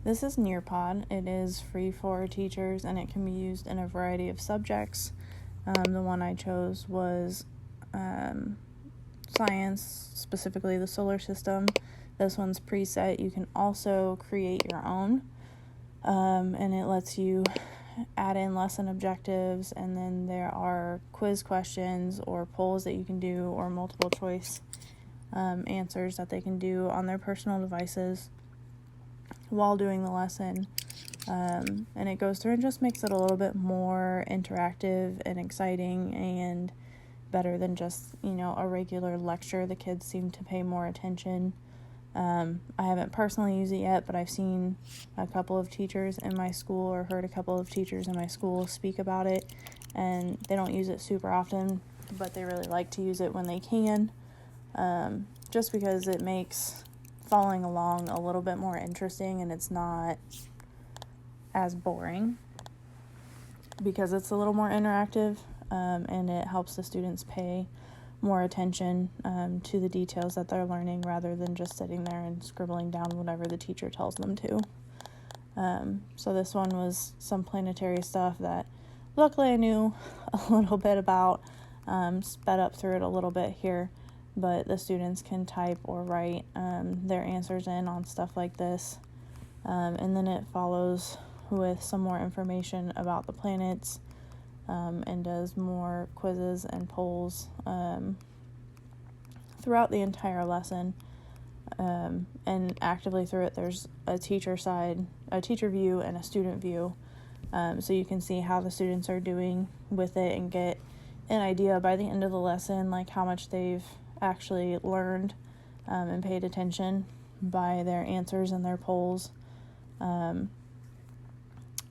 This is nearpod. It is free for teachers and it can be used in a variety of subjects. The one I chose was science, specifically the solar system. This one's preset. You can also create your own, and it lets you add in lesson objectives, and then there are quiz questions or polls that you can do, or multiple choice answers that they can do on their personal devices while doing the lesson. And it goes through and just makes it a little bit more interactive and exciting and better than just, a regular lecture. The kids seem to pay more attention. I haven't personally used it yet, but I've seen a couple of teachers in my school, or heard a couple of teachers in my school speak about it, and they don't use it super often, but they really like to use it when they can, just because it makes following along a little bit more interesting, and it's not as boring because it's a little more interactive, and it helps the students pay more attention to the details that they're learning, rather than just sitting there and scribbling down whatever the teacher tells them to. So this one was some planetary stuff that luckily I knew a little bit about, sped up through it a little bit here, but the students can type or write their answers in on stuff like this. And then it follows with some more information about the planets, and does more quizzes and polls throughout the entire lesson. And actively through it, there's a teacher view, and a student view. So you can see how the students are doing with it and get an idea by the end of the lesson, like how much they've actually learned and paid attention by their answers and their polls.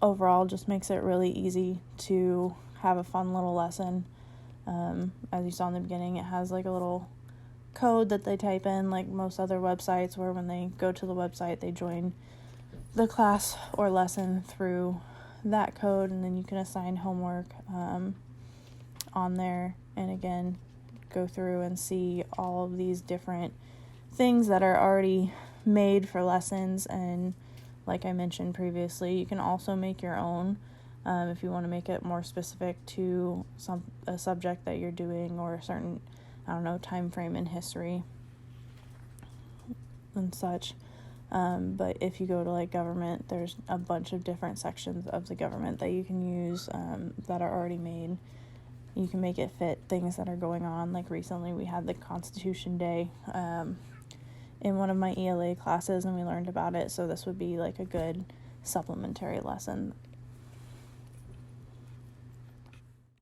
Overall, just makes it really easy to have a fun little lesson. As you saw in the beginning, it has like a little code that they type in, like most other websites, where when they go to the website, they join the class or lesson through that code, and then you can assign homework on there, and again, go through and see all of these different things that are already made for lessons. And like I mentioned previously, you can also make your own if you want to make it more specific to a subject that you're doing, or a certain, time frame in history and such. But if you go to like government, there's a bunch of different sections of the government that you can use that are already made. You can make it fit things that are going on. Like recently we had the Constitution Day in one of my ELA classes, and we learned about it, so this would be like a good supplementary lesson